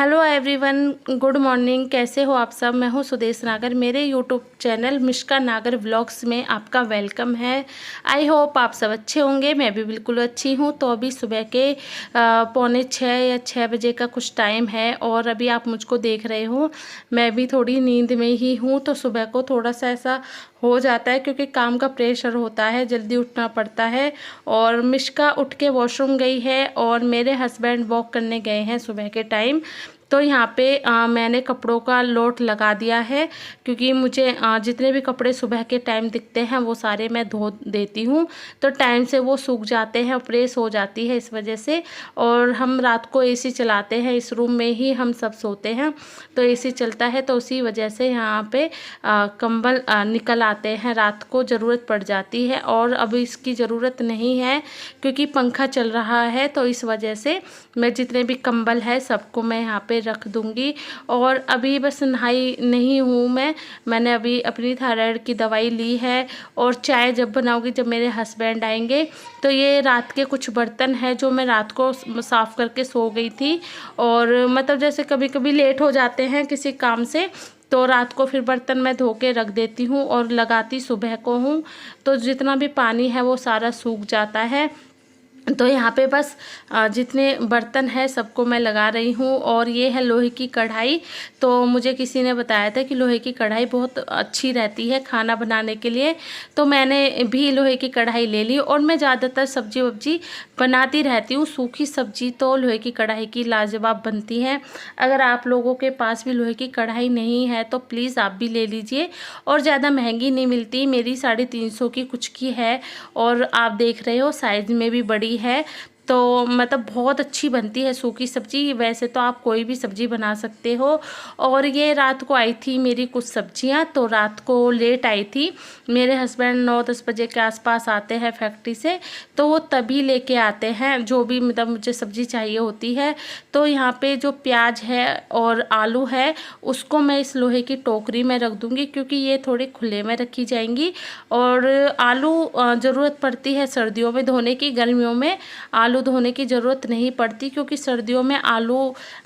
Hello everyone, good morning. कैसे हो आप सब? मैं हूं सुदेश नागर। मेरे यूट्यूब चैनल मिष्का नागर व्लॉग्स में आपका वेलकम है। आई होप आप सब अच्छे होंगे। मैं भी बिल्कुल अच्छी हूं। तो अभी सुबह के 5:45 या 6 बजे का कुछ टाइम है और अभी आप मुझको देख रहे हो, मैं भी थोड़ी नींद में ही हूं। तो सुबह को थोड़ा सा ऐसा हो जाता है क्योंकि काम का प्रेशर होता है, जल्दी उठना पड़ता है। और मिष्का उठ के वॉशरूम गई है और मेरे हस्बैंड वॉक करने गए हैं सुबह के टाइम। तो यहाँ पे मैंने कपड़ों का लोट लगा दिया है क्योंकि मुझे जितने भी कपड़े सुबह के टाइम दिखते हैं वो सारे मैं धो देती हूँ, तो टाइम से वो सूख जाते हैं, प्रेस हो जाती है इस वजह से। और हम रात को एसी चलाते हैं, इस रूम में ही हम सब सोते हैं तो एसी चलता है, तो उसी वजह से यहाँ पे कंबल निकल आते हैं, रात को ज़रूरत पड़ जाती है। और अब इसकी ज़रूरत नहीं है क्योंकि पंखा चल रहा है, तो इस वजह से मैं जितने भी कंबल है सबको मैं यहाँ पे रख दूँगी। और अभी बस नहाई नहीं हूँ मैंने अभी अपनी थायराइड की दवाई ली है और चाय जब बनाऊँगी, जब मेरे हस्बैंड आएंगे। तो ये रात के कुछ बर्तन हैं जो मैं रात को साफ़ करके सो गई थी। और मतलब जैसे कभी कभी लेट हो जाते हैं किसी काम से, तो रात को फिर बर्तन मैं धो के रख देती हूँ और लगाती सुबह को हूँ, तो जितना भी पानी है वो सारा सूख जाता है। तो यहाँ पे बस जितने बर्तन हैं सबको मैं लगा रही हूँ। और ये है लोहे की कढ़ाई। तो मुझे किसी ने बताया था कि लोहे की कढ़ाई बहुत अच्छी रहती है खाना बनाने के लिए, तो मैंने भी लोहे की कढ़ाई ले ली। और मैं ज़्यादातर सब्जी वब्जी बनाती रहती हूँ, सूखी सब्जी तो लोहे की कढ़ाई की लाजवाब बनती है। अगर आप लोगों के पास भी लोहे की कढ़ाई नहीं है तो प्लीज़ आप भी ले लीजिए। और ज़्यादा महंगी नहीं मिलती, मेरी 350 की कुछ की है और आप देख रहे हो साइज़ में भी बड़ी है। तो मतलब बहुत अच्छी बनती है सूखी सब्जी। वैसे तो आप कोई भी सब्जी बना सकते हो। और ये रात को आई थी मेरी कुछ सब्जियां, तो रात को लेट आई थी। मेरे हस्बैंड 9-10 बजे के आसपास आते हैं फैक्ट्री से, तो वो तभी लेके आते हैं जो भी मतलब मुझे सब्जी चाहिए होती है। तो यहाँ पे जो प्याज है और आलू है उसको मैं इस लोहे की टोकरी में रख दूँगी क्योंकि ये थोड़े खुले में रखी जाएंगी। और आलू ज़रूरत पड़ती है सर्दियों में धोने की, गर्मियों में आलू धोने की ज़रूरत नहीं पड़ती क्योंकि सर्दियों में आलू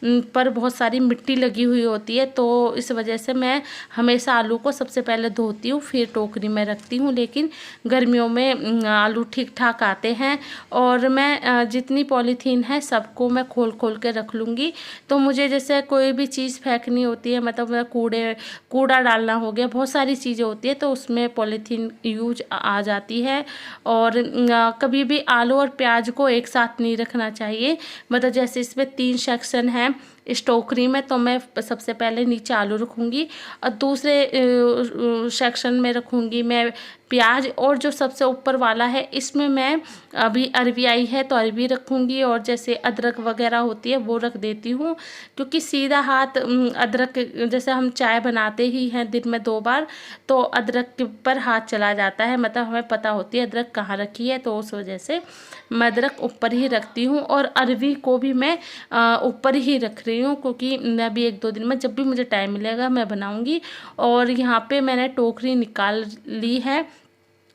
पर बहुत सारी मिट्टी लगी हुई होती है। तो इस वजह से मैं हमेशा आलू को सबसे पहले धोती हूँ फिर टोकरी में रखती हूँ। लेकिन गर्मियों में आलू ठीक ठाक आते हैं। और मैं जितनी पॉलीथीन है सबको मैं खोल खोल के रख लूँगी। तो मुझे जैसे कोई भी चीज़ फेंकनी होती है, मतलब कूड़ा डालना हो गया, बहुत सारी चीज़ें होती है तो उसमें पॉलीथीन यूज आ जाती है। और कभी भी आलू और प्याज को एक साथ नहीं रखना चाहिए। मतलब जैसे इसमें 3 सेक्शन हैं इस टोकरी में, तो मैं सबसे पहले नीचे आलू रखूँगी और दूसरे सेक्शन में रखूँगी मैं प्याज, और जो सबसे ऊपर वाला है इसमें मैं अभी अरवी आई है तो अरवी रखूँगी। और जैसे अदरक वगैरह होती है वो रख देती हूँ क्योंकि सीधा हाथ अदरक, जैसे हम चाय बनाते ही हैं दिन में 2 बार, तो अदरक के ऊपर हाथ चला जाता है, मतलब हमें पता होती है अदरक कहाँ रखी है, तो उस वजह से मैं अदरक ऊपर ही रखती हूँ। और अरवी को भी मैं ऊपर ही रख रही हूँ क्योंकि मैं भी 1-2 दिन में जब भी मुझे टाइम मिलेगा मैं बनाऊँगी। और यहाँ पे मैंने टोकरी निकाल ली है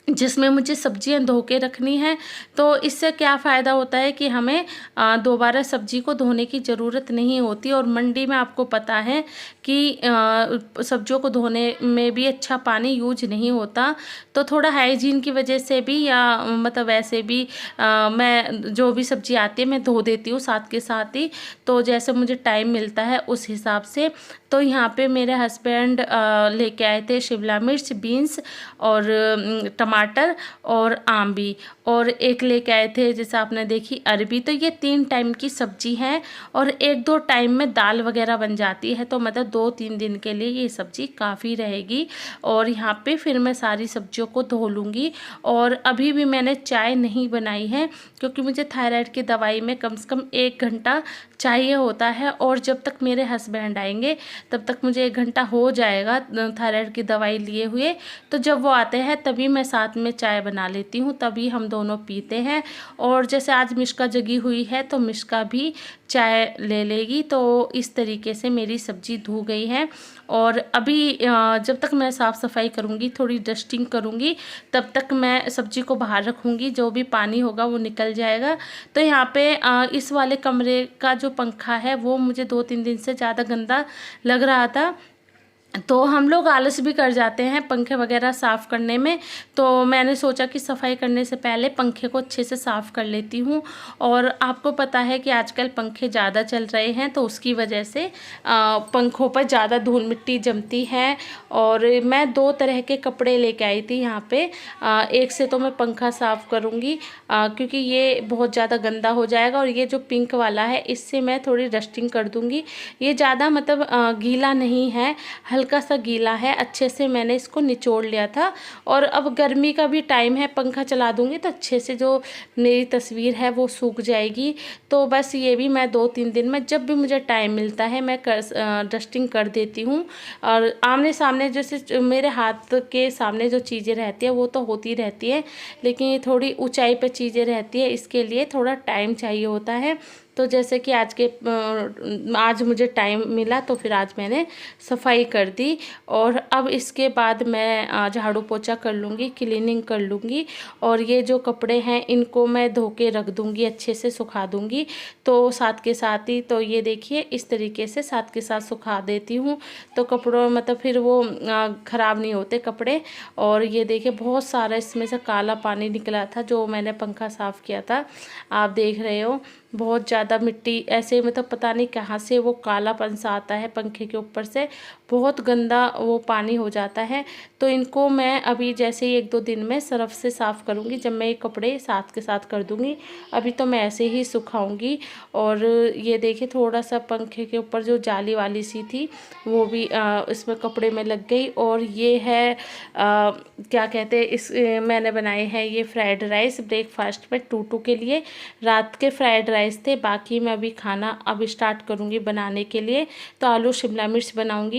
जिसमें मुझे सब्जियां धो के रखनी है। तो इससे क्या फ़ायदा होता है कि हमें दोबारा सब्जी को धोने की ज़रूरत नहीं होती। और मंडी में आपको पता है कि सब्जियों को धोने में भी अच्छा पानी यूज नहीं होता, तो थोड़ा हाइजीन की वजह से भी या मतलब वैसे भी मैं जो भी सब्जी आती है मैं धो देती हूँ साथ के साथ ही, तो जैसे मुझे टाइम मिलता है उस हिसाब से। तो यहाँ पे मेरे हस्बैंड लेके आए थे शिमला मिर्च, बीन्स और टमाटर और आम भी, और एक लेके आए थे जैसे आपने देखी अरबी। तो ये 3 टाइम की सब्जी है और 1-2 टाइम में दाल वगैरह बन जाती है, तो मतलब 2-3 दिन के लिए ये सब्जी काफ़ी रहेगी। और यहाँ पे फिर मैं सारी सब्जियों को धो लूँगी। और अभी भी मैंने चाय नहीं बनाई है क्योंकि मुझे थायराइड की दवाई में कम से कम 1 घंटा चाहिए होता है। और जब तक मेरे हस्बैंड आएंगे तब तक मुझे 1 घंटा हो जाएगा थायराइड की दवाई लिए हुए। तो जब वो आते हैं तभी मैं साथ में चाय बना लेती हूँ, तभी हम दोनों पीते हैं। और जैसे आज मिष्का जगी हुई है तो मिष्का भी चाय ले लेगी। तो इस तरीके से मेरी सब्ज़ी धो गई है। और अभी जब तक मैं साफ़ सफाई करूँगी, थोड़ी डस्टिंग करूँगी, तब तक मैं सब्ज़ी को बाहर रखूँगी, जो भी पानी होगा वो निकल जाएगा। तो यहाँ पे इस वाले कमरे का जो पंखा है वो मुझे 2-3 दिन से ज़्यादा गंदा लग रहा था। तो हम लोग आलस भी कर जाते हैं पंखे वगैरह साफ़ करने में। तो मैंने सोचा कि सफाई करने से पहले पंखे को अच्छे से साफ़ कर लेती हूँ। और आपको पता है कि आजकल पंखे ज़्यादा चल रहे हैं, तो उसकी वजह से पंखों पर ज़्यादा धूल मिट्टी जमती है। और मैं 2 तरह के कपड़े लेके आई थी यहाँ पे। एक से तो मैं पंखा साफ़ करूँगी क्योंकि ये बहुत ज़्यादा गंदा हो जाएगा, और ये जो पिंक वाला है इससे मैं थोड़ी डस्टिंग कर दूँगी। ये ज़्यादा मतलब गीला नहीं है, हल्का सा गीला है। अच्छे से मैंने इसको निचोड़ लिया था। और अब गर्मी का भी टाइम है, पंखा चला दूंगी तो अच्छे से जो मेरी तस्वीर है वो सूख जाएगी। तो बस ये भी मैं 2-3 दिन में जब भी मुझे टाइम मिलता है मैं डस्टिंग कर देती हूँ। और आमने सामने जैसे मेरे हाथ के सामने जो चीज़ें रहती है वो तो होती रहती है, लेकिन ये थोड़ी ऊंचाई पे चीज़ें रहती है, इसके लिए थोड़ा टाइम चाहिए होता है। तो जैसे कि आज मुझे टाइम मिला तो फिर आज मैंने सफाई कर दी। और अब इसके बाद मैं झाड़ू पोछा कर लूँगी, क्लीनिंग कर लूँगी। और ये जो कपड़े हैं इनको मैं धो के रख दूँगी, अच्छे से सुखा दूँगी। तो साथ के साथ ही तो ये देखिए इस तरीके से साथ के साथ सुखा देती हूँ, तो कपड़ों मतलब फिर वो ख़राब नहीं होते कपड़े। और ये देखिए बहुत सारा इसमें से काला पानी निकला था जो मैंने पंखा साफ़ किया था, आप देख रहे हो। बहुत ज़्यादा मिट्टी ऐसे मतलब पता नहीं कहाँ से वो कालापन सा आता है पंखे के ऊपर से, बहुत गंदा वो पानी हो जाता है। तो इनको मैं अभी जैसे ही 1-2 दिन में सर्फ से साफ़ करूँगी, जब मैं ये कपड़े साथ के साथ कर दूँगी। अभी तो मैं ऐसे ही सुखाऊँगी। और ये देखिए थोड़ा सा पंखे के ऊपर जो जाली वाली सी थी वो भी इसमें कपड़े में लग गई। और ये है क्या कहते हैं मैंने बनाए हैं ये फ्राइड राइस ब्रेकफास्ट में टूटू के लिए। रात के फ्राइड राइस थे, बाकी मैं अभी खाना अब स्टार्ट करूँगी बनाने के लिए। तो आलू शिमला मिर्च बनाऊँगी।